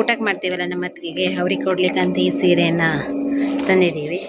ಊಟಕ್ಕೆ ಮಾಡ್ತೀವಲ್ಲ ನಮ್ಮ ಅತ್ತಿಗೆಗೆ ಅವ್ರಿಗೆ ಕೊಡ್ಲಿಕ್ಕೆ ಅಂತ ಈ ಸೀರೆನ ತಂದಿದ್ದೀವಿ.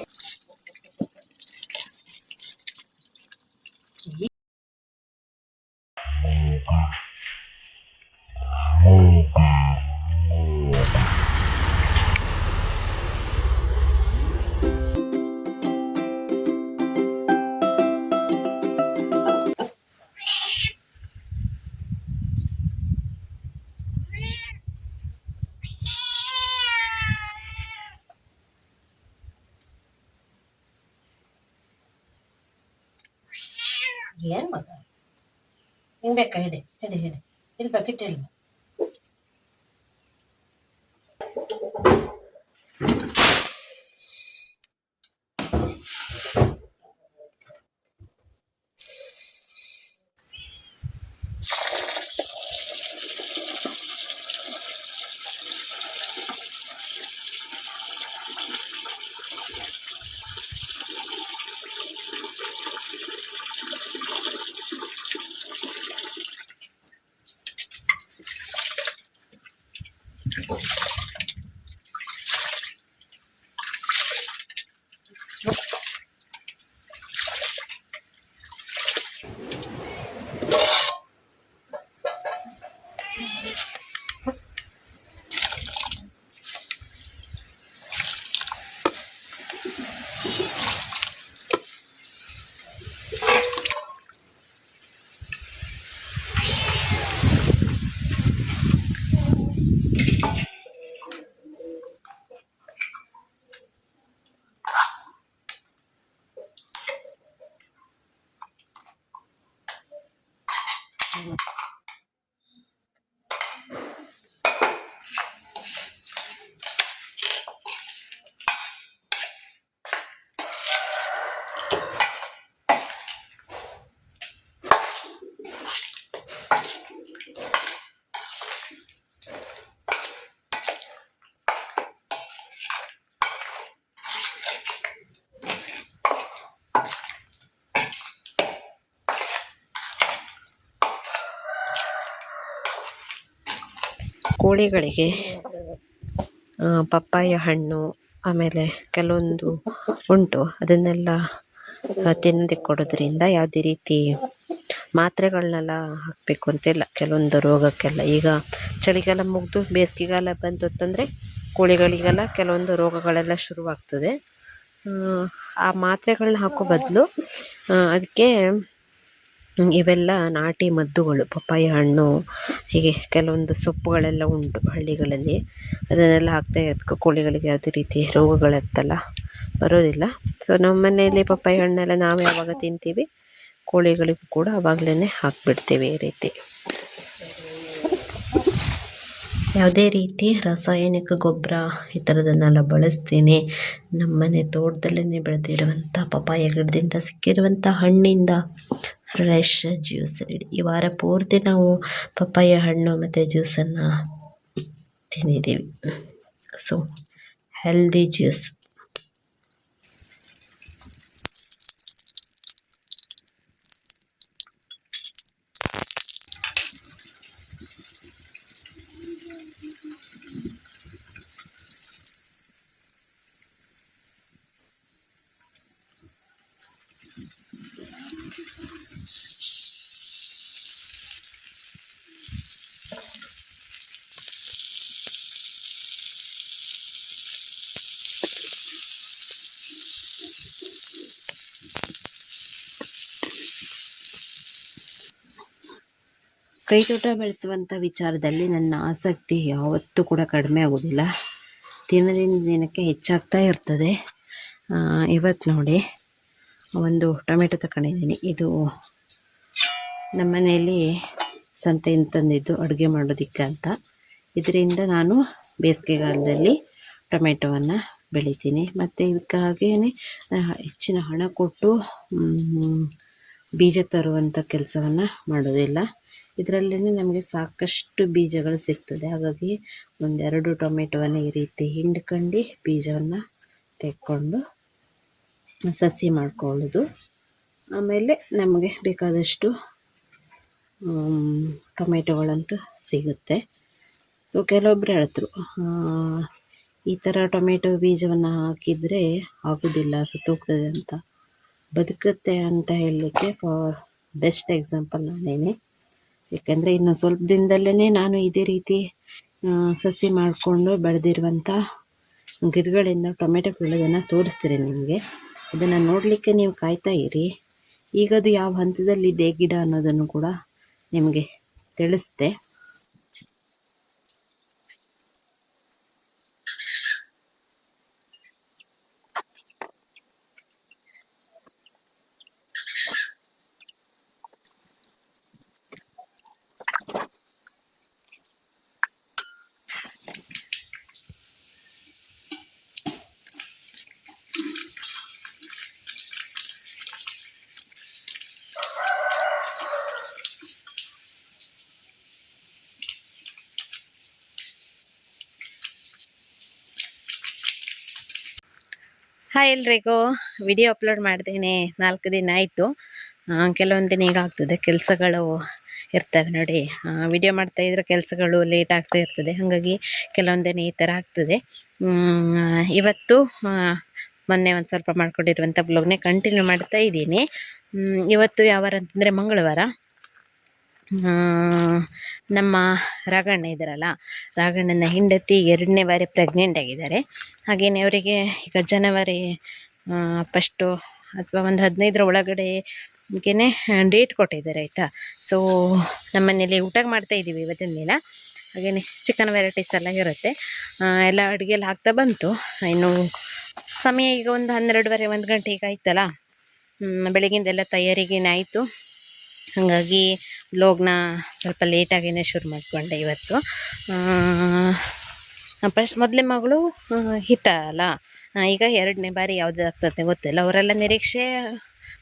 ಏನು ಮಗ ಹಿಂಗೆ ಬೇಕಾ? ಹಿಡಿ ಹಿಡಿ ಹಿಡಿ ಇಲ್ಲಿ ಬಕೆಟ್ ಇಲ್ಲ. ಕೋಳಿಗಳಿಗೆ ಪಪ್ಪಾಯ ಹಣ್ಣು ಆಮೇಲೆ ಕೆಲವೊಂದು ಉಂಟು, ಅದನ್ನೆಲ್ಲ ತಿಂದು ಕೊಡೋದ್ರಿಂದ ಯಾವುದೇ ರೀತಿ ಮಾತ್ರೆಗಳನ್ನೆಲ್ಲ ಹಾಕಬೇಕು ಅಂತಿಲ್ಲ ಕೆಲವೊಂದು ರೋಗಕ್ಕೆಲ್ಲ. ಈಗ ಚಳಿಗಾಲ ಮುಗಿದು ಬೇಸಿಗೆಗಾಲ ಬಂತು ಅಂತಂದರೆ ಕೋಳಿಗಳಿಗೆಲ್ಲ ಕೆಲವೊಂದು ರೋಗಗಳೆಲ್ಲ ಶುರುವಾಗ್ತದೆ. ಆ ಮಾತ್ರೆಗಳನ್ನ ಹಾಕೋ ಬದಲು ಅದಕ್ಕೆ ಇವೆಲ್ಲ ನಾಟಿ ಮದ್ದುಗಳು, ಪಪ್ಪಾಯ ಹಣ್ಣು, ಹೀಗೆ ಕೆಲವೊಂದು ಸೊಪ್ಪುಗಳೆಲ್ಲ ಉಂಟು ಹಳ್ಳಿಗಳಲ್ಲಿ, ಅದನ್ನೆಲ್ಲ ಹಾಕ್ತಾ ಇರಬೇಕು. ಕೋಳಿಗಳಿಗೆ ಯಾವುದೇ ರೀತಿ ರೋಗಗಳಿರ್ತಲ್ಲ ಬರೋದಿಲ್ಲ. ಸೊ ನಮ್ಮ ಮನೆಯಲ್ಲಿ ಪಪ್ಪಾಯ ಹಣ್ಣೆಲ್ಲ ನಾವು ಯಾವಾಗ ತಿಂತೀವಿ ಕೋಳಿಗಳಿಗೂ ಕೂಡ ಆವಾಗಲೇ ಹಾಕಿಬಿಡ್ತೀವಿ. ಈ ರೀತಿ ಯಾವುದೇ ರೀತಿ ರಾಸಾಯನಿಕ ಗೊಬ್ಬರ ಈ ಥರದನ್ನೆಲ್ಲ ಬಳಸ್ತೀನಿ. ನಮ್ಮನೆ ತೋಟದಲ್ಲೇ ಬೆಳೆದಿರುವಂಥ ಪಪ್ಪಾಯ ಗಿಡದಿಂದ ಸಿಕ್ಕಿರುವಂಥ ಹಣ್ಣಿಂದ ಫ್ರೆಶ್ ಜ್ಯೂಸ್ ರೆಡಿ. ಈ ವಾರ ಪೂರ್ತಿ ನಾವು ಪಪ್ಪಾಯ ಹಣ್ಣು ಮತ್ತು ಜ್ಯೂಸನ್ನು ತಿಂದಿದ್ದೀವಿ. So healthy juice. ಕೈತೋಟ ಬೆಳೆಸುವಂಥ ವಿಚಾರದಲ್ಲಿ ನನ್ನ ಆಸಕ್ತಿ ಯಾವತ್ತೂ ಕೂಡ ಕಡಿಮೆ ಆಗೋದಿಲ್ಲ, ದಿನದಿಂದ ದಿನಕ್ಕೆ ಹೆಚ್ಚಾಗ್ತಾ ಇರ್ತದೆ. ಇವತ್ತು ನೋಡಿ ಒಂದು ಟೊಮೆಟೊ ತಗೊಂಡಿದ್ದೀನಿ. ಇದು ನಮ್ಮ ಮನೆಯಲ್ಲಿ ಸಂತೆಯಿಂದ ತಂದಿದ್ದು ಅಡುಗೆ ಮಾಡೋದಕ್ಕೆ ಅಂತ. ಇದರಿಂದ ನಾನು ಬೇಸಿಗೆಗಾಲದಲ್ಲಿ ಟೊಮೆಟೊವನ್ನು ಬೆಳಿತೀನಿ. ಮತ್ತು ಇದಕ್ಕಾಗೇ ಹೆಚ್ಚಿನ ಹಣ ಕೊಟ್ಟು ಬೀಜ ತರುವಂಥ ಕೆಲಸವನ್ನು ಮಾಡೋದಿಲ್ಲ. ಇದರಲ್ಲೇ ನಮಗೆ ಸಾಕಷ್ಟು ಬೀಜಗಳು ಸಿಗ್ತದೆ. ಹಾಗಾಗಿ ಒಂದೆರಡು ಟೊಮೆಟೊವನ್ನು ಈ ರೀತಿ ಹಿಂಡ್ಕೊಂಡು ಬೀಜವನ್ನು ತೆಕ್ಕೊಂಡು ಸಸಿ ಮಾಡ್ಕೊಳ್ಳೋದು. ಆಮೇಲೆ ನಮಗೆ ಬೇಕಾದಷ್ಟು ಟೊಮೆಟೊಗಳಂತೂ ಸಿಗುತ್ತೆ. ಸೊ ಕೆಲವೊಬ್ರು ಹೇಳಿದ್ರು ಈ ಥರ ಟೊಮೆಟೊ ಬೀಜವನ್ನು ಹಾಕಿದರೆ ಆಗೋದಿಲ್ಲ, ಸತ್ತೋಗ್ತದೆ ಅಂತ. ಬದುಕುತ್ತೆ ಅಂತ ಹೇಳಲಿಕ್ಕೆ ಫಾರ್ ಬೆಸ್ಟ್ ಎಕ್ಸಾಂಪಲ್ ನಾನೇನೆ. ಯಾಕೆಂದರೆ ಇನ್ನು ಸ್ವಲ್ಪ ದಿನದಲ್ಲೇ ನಾನು ಇದೇ ರೀತಿ ಸಸಿ ಮಾಡಿಕೊಂಡು ಬೆಳೆದಿರುವಂಥ ಗಿಡಗಳಿಂದ ಟೊಮೆಟೊ ಬೀಳೋದನ್ನು ತೋರಿಸ್ತೀರಿ ನಿಮಗೆ. ಅದನ್ನು ನೋಡಲಿಕ್ಕೆ ನೀವು ಕಾಯ್ತಾ ಇರಿ. ಈಗದು ಯಾವ ಹಂತದಲ್ಲಿದೆ ಗಿಡ ಅನ್ನೋದನ್ನು ಕೂಡ ನಿಮಗೆ ತಿಳಿಸ್ತೆ. ಹಾಯ್ ಎಲ್ರಿಗೂ, ವಿಡಿಯೋ ಅಪ್ಲೋಡ್ ಮಾಡ್ತೇನೆ 4 ದಿನ ಆಯಿತು. ಕೆಲವೊಂದು ದಿನ ಈಗ ಆಗ್ತದೆ, ಕೆಲಸಗಳು ಇರ್ತವೆ ನೋಡಿ. ವಿಡಿಯೋ ಮಾಡ್ತಾ ಇದ್ರೆ ಕೆಲಸಗಳು ಲೇಟ್ ಆಗ್ತಾ ಇರ್ತದೆ, ಹಾಗಾಗಿ ಕೆಲವೊಂದು ದಿನ ಈ ಥರ ಆಗ್ತದೆ. ಇವತ್ತು ಮೊನ್ನೆ ಒಂದು ಸ್ವಲ್ಪ ಮಾಡ್ಕೊಂಡಿರುವಂಥ ಬ್ಲಾಗ್ನೇ ಕಂಟಿನ್ಯೂ ಮಾಡ್ತಾ ಇದ್ದೀನಿ. ಇವತ್ತು ಯಾವ ವಾರ ಅಂತಂದರೆ ಮಂಗಳವಾರ. ನಮ್ಮ ರಾಘಣ್ಣ ಇದ್ದಾರಲ್ಲ, ರಾಘಣ್ಣನ ಹೆಂಡತಿ 2ನೇ ಬಾರಿ ಪ್ರೆಗ್ನೆಂಟ್ ಆಗಿದ್ದಾರೆ. ಹಾಗೆಯೇ ಅವರಿಗೆ ಈಗ ಜನವರಿ ಫಸ್ಟು ಅಥವಾ ಒಂದು 15ರ ಒಳಗಡೆಗೆ ಡೇಟ್ ಕೊಟ್ಟಿದ್ದಾರೆ ಆಯಿತಾ. ಸೊ ನಮ್ಮನೇಲಿ ಊಟ ಮಾಡ್ತಾ ಇದ್ದೀವಿ ಇವತ್ತಿನ ದಿನ. ಹಾಗೆಯೇ ಚಿಕನ್ ವೆರೈಟೀಸ್ ಎಲ್ಲ ಇರುತ್ತೆ, ಎಲ್ಲ ಅಡುಗೆಯಲ್ಲಿ ಹಾಕ್ತಾ ಬಂತು. ಇನ್ನು ಸಮಯ ಈಗ ಒಂದು 12:30 1 ಗಂಟೆ ಈಗ ಆಯ್ತಲ್ಲ. ಬೆಳಗಿಂದೆಲ್ಲ ತಯಾರಿಗೇನೆ ಆಯಿತು, ಹಾಗಾಗಿ ವ್ಲಾಗ್ನ ಸ್ವಲ್ಪ ಲೇಟಾಗಿಯೇ ಶುರು ಮಾಡಿಕೊಂಡೆ ಇವತ್ತು. ಫಸ್ಟ್ ಮೊದಲೇ ಮಗಳು ಹಿತ ಅಲ್ಲ, ಈಗ 2ನೇ ಬಾರಿ ಯಾವುದಾಗ್ತದೆ ಗೊತ್ತಿಲ್ಲ. ಅವರೆಲ್ಲ ನಿರೀಕ್ಷೆ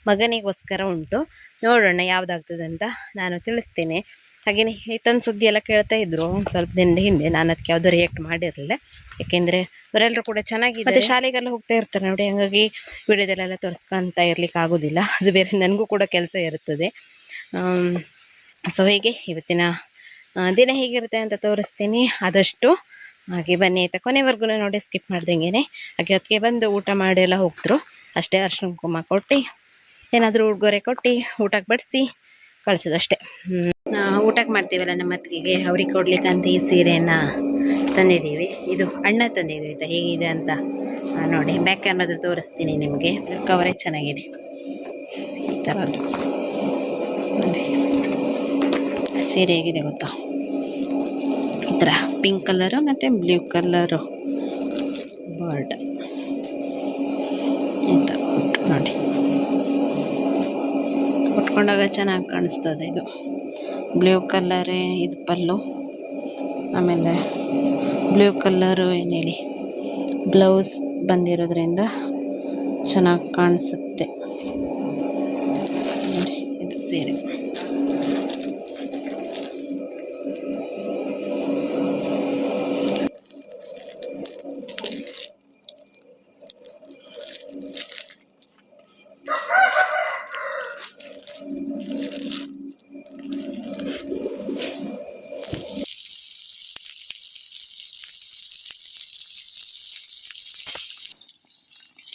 ಮಗನಿಗೋಸ್ಕರ ಉಂಟು, ನೋಡೋಣ ಯಾವುದಾಗ್ತದೆ ಅಂತ ನಾನು ತಿಳಿಸ್ತೇನೆ. ಹಾಗೆಯೇ ಹಿತನ ಸುದ್ದಿ ಎಲ್ಲ ಕೇಳ್ತಾ ಇದ್ರು ಒಂದು ಸ್ವಲ್ಪ ದಿನದ ಹಿಂದೆ. ನಾನು ಅದಕ್ಕೆ ಯಾವುದೂ ರಿಯಾಕ್ಟ್ ಮಾಡಿರಲಿಲ್ಲ, ಯಾಕೆಂದರೆ ಅವರೆಲ್ಲರೂ ಕೂಡ ಚೆನ್ನಾಗಿದೆ. ಮತ್ತು ಶಾಲೆಗೆಲ್ಲ ಹೋಗ್ತಾ ಇರ್ತಾರೆ ನೋಡಿ, ಹಾಗಾಗಿ ವಿಡಿಯೋದಲ್ಲೆಲ್ಲ ತೋರಿಸ್ಕೊಳ್ತಾ ಇರ್ಲಿಕ್ಕೆ ಆಗೋದಿಲ್ಲ. ಅದು ಬೇರೆ ನನಗೂ ಕೂಡ ಕೆಲಸ ಇರುತ್ತದೆ. ಸೊ ಹೀಗೆ ಇವತ್ತಿನ ದಿನ ಹೇಗಿರುತ್ತೆ ಅಂತ ತೋರಿಸ್ತೀನಿ ಆದಷ್ಟು. ಹಾಗೆ ಬನ್ನಿ ಆಯಿತಾ, ಕೊನೆವರೆಗೂ ನೋಡಿ, ಸ್ಕಿಪ್ ಮಾಡ್ದಂಗೆ. ಹಾಗೆ ಹೊತ್ತಿಗೆ ಬಂದು ಊಟ ಮಾಡಿ ಎಲ್ಲ ಹೋಗ್ತರು ಅಷ್ಟೇ. ಅರ್ಶಿನ ಕುಂಕುಮ ಕೊಟ್ಟು ಏನಾದರೂ ಉಡುಗೊರೆ ಕೊಟ್ಟು ಊಟಕ್ಕೆ ಬಡಿಸಿ ಕಳಿಸೋದು ಅಷ್ಟೇ. ಊಟಕ್ಕೆ ಮಾಡ್ತೀವಲ್ಲ ನಮ್ಮ ಅತ್ತಿಗೆಗೆ, ಅವ್ರಿಗೆ ಕೊಡ್ಲಿಕ್ಕೆ ಅಂತ ಈ ಸೀರೆಯನ್ನು ತಂದಿದ್ದೀವಿ. ಇದು ಅಣ್ಣ ತಂದಿದ್ದೀವಿ ಆಯಿತಾ, ಹೇಗಿದೆ ಅಂತ ನೋಡಿ. ಬ್ಯಾಕ್ ಕ್ಯಾಮ್ರಾದಲ್ಲಿ ತೋರಿಸ್ತೀನಿ ನಿಮಗೆ. ಕವರೇಜ್ ಚೆನ್ನಾಗಿದೆ ಈ ಥರದ್ದು ನೋಡಿ. ಸೀರೆ ಹೇಗಿದೆ ಗೊತ್ತಾ, ಈ ಥರ ಪಿಂಕ್ ಕಲರು ಮತ್ತು ಬ್ಲೂ ಕಲರು ಬಾರ್ಡ್ ಈ ಥರ ಉಂಟು ನೋಡಿ. ಉಟ್ಕೊಂಡಾಗ ಚೆನ್ನಾಗಿ ಕಾಣಿಸ್ತದೆ. ಇದು ಬ್ಲೂ ಕಲರೇ ಇದು ಪಲ್ಲು, ಆಮೇಲೆ ಬ್ಲೂ ಕಲರು ಏನು ಹೇಳಿ ಬ್ಲೌಸ್ ಬಂದಿರೋದ್ರಿಂದ ಚೆನ್ನಾಗಿ ಕಾಣಿಸುತ್ತೆ ನೋಡಿ. ಇದು ಸೀರೆ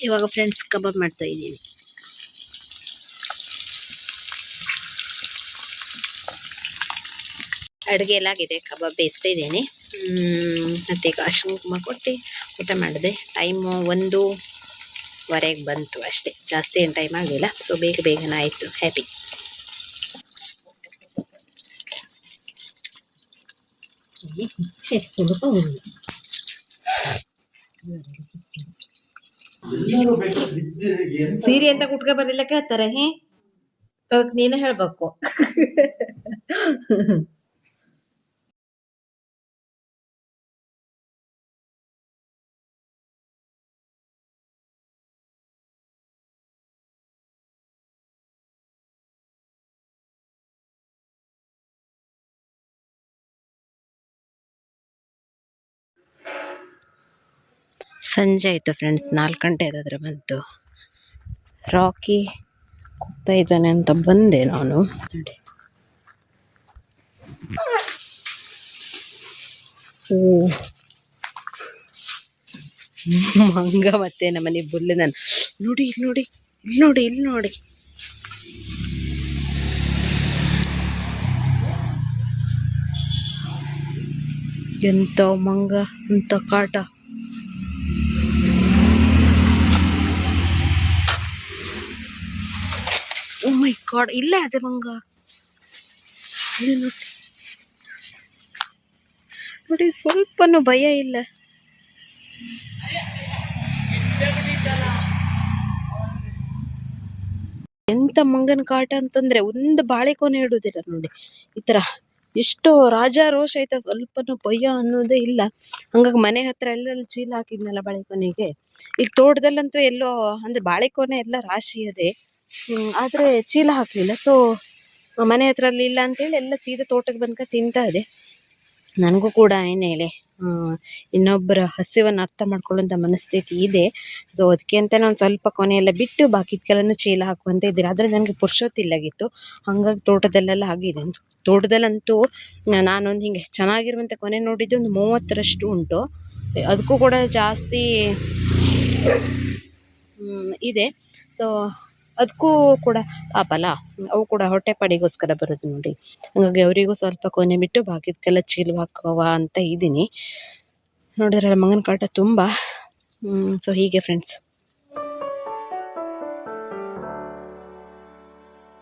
ಇವಾಗ ಫ್ರೆಂಡ್ಸ್ ಕಬಾಬ್ ಮಾಡ್ತಾ ಇದ್ದೀನಿ. ಅಡುಗೆ ಎಲ್ಲ ಆಗಿದೆ, ಕಬಾಬ್ ಬೇಯಿಸ್ತಾ ಇದ್ದೀನಿ. ಮತ್ತು ಈಗ ಅರ್ಶಿನ ಕುಂಕುಮ ಕೊಟ್ಟು ಊಟ ಮಾಡಿದೆ. ಟೈಮು 1:15 ಬಂತು ಅಷ್ಟೇ, ಜಾಸ್ತಿ ಏನು ಟೈಮ್ ಆಗಲಿಲ್ಲ. ಸೊ ಬೇಗನೆ ಆಯಿತು. ಹ್ಯಾಪಿ. ಸೀರೆ ಅಂತ ಕುಟ್ಕ ಬರಲಿಲ್ಲ ಕೇಳ್ತಾರೆ, ಅದಕ್ಕೆ ನೀನೇ ಹೇಳ್ಬೇಕು. ಸಂಜೆ ಆಯಿತು ಫ್ರೆಂಡ್ಸ್, 4 ಗಂಟೆ ಆದಾದ್ರೆ ಬಂತು. ರಾಕಿ ಕೂಗ್ತಾ ಇದ್ದಾನೆ ಅಂತ ಬಂದೆ ನಾನು ನೋಡಿ. ಓ ಮಂಗ ಮತ್ತೆ ನಮ್ಮನೆ ಬುಲ್ಲೆ ನಾನು ನೋಡಿ ಇಲ್ಲಿ ನೋಡಿ ಇಲ್ಲಿ ನೋಡಿ ಇಲ್ಲಿ ನೋಡಿ. ಎಂತ ಮಂಗ ಎಂತ ಕಾಟ. ಓ ಮೈ ಗಾಡ್, ಇಲ್ಲೇ ಅದೇ ಮಂಗ. ಇಲ್ಲಿ ನೋಡಿ ನೋಡಿ, ಸ್ವಲ್ಪನೂ ಭಯ ಇಲ್ಲ. ಎಂತ ಮಂಗನ ಕಾಟ ಅಂತಂದ್ರೆ ಒಂದು ಬಾಳೆಕೊನೆ ಇಡುದಿಲ್ಲ ನೋಡಿ. ಈ ತರ ಎಷ್ಟು ರಾಜಾರೋಷ ಆಯ್ತಾ, ಸ್ವಲ್ಪನೂ ಭಯ ಅನ್ನೋದೇ ಇಲ್ಲ. ಹಂಗಾಗಿ ಮನೆ ಹತ್ರ ಎಲ್ಲ ಚೀಲ ಹಾಕಿದ್ನಲ್ಲ ಬಾಳೆಕೊನೆಗೆ. ಈಗ ತೋಟದಲ್ಲಂತೂ ಎಲ್ಲೋ ಅಂದ್ರೆ ಬಾಳೆಕೊನೆ ಎಲ್ಲ ರಾಶಿ ಇದೆ, ಆದ್ರೆ ಚೀಲ ಹಾಕ್ಲಿಲ್ಲ. ಸೊ ಮನೆ ಹತ್ರ ಅಲ್ಲಿ ಇಲ್ಲ ಅಂತೇಳಿ ಎಲ್ಲ ಸೀದಾ ತೋಟಕ್ಕೆ ಬಂದ್ಕ ತಿಂತಾ ಇದೆ. ನನಗೂ ಕೂಡ ಏನೇ ಹೇಳಿ ಇನ್ನೊಬ್ಬರ ಹಸಿವನ್ನು ಅರ್ಥ ಮಾಡ್ಕೊಳ್ಳುವಂಥ ಮನಸ್ಥಿತಿ ಇದೆ. ಸೊ ಅದಕ್ಕೆ ಅಂತ ನಾನು ಸ್ವಲ್ಪ ಕೊನೆಯೆಲ್ಲ ಬಿಟ್ಟು ಬಾಕಿದಕ್ಕೆಲ್ಲನೂ ಚೀಲ ಹಾಕುವಂತ ಇದ್ದೀರಿ. ಆದರೆ ನನಗೆ ಪುರ್ಸೊತ್ತಿಲ್ಲಾಗಿತ್ತು, ಹಾಗಾಗಿ ತೋಟದಲ್ಲೆಲ್ಲ ಆಗಿದೆ. ತೋಟದಲ್ಲಂತೂ ನಾನೊಂದು ಹಿಂಗೆ ಚೆನ್ನಾಗಿರುವಂಥ ಕೊನೆ ನೋಡಿದ್ದು ಒಂದು 30ರಷ್ಟು ಉಂಟು. ಅದಕ್ಕೂ ಕೂಡ ಜಾಸ್ತಿ ಇದೆ. ಸೊ ಅದಕ್ಕೂ ಕೂಡ ಪಾಪಲ್ಲ, ಅವು ಕೂಡ ಹೊಟ್ಟೆಪಾಡಿಗೋಸ್ಕರ ಬರೋದು ನೋಡಿ. ಹಾಗಾಗಿ ಅವರಿಗೂ ಸ್ವಲ್ಪ ಕೊನೆ ಬಿಟ್ಟು ಬಾಕಿದಕ್ಕೆಲ್ಲ ಚೀಲ ಹಾಕುವ ಅಂತ ಇದ್ದೀನಿ. ನೋಡಿದ್ರಲ್ಲ ಮಂಗನ ಕಾಟ ತುಂಬ. ಸೊ ಹೀಗೆ ಫ್ರೆಂಡ್ಸ್.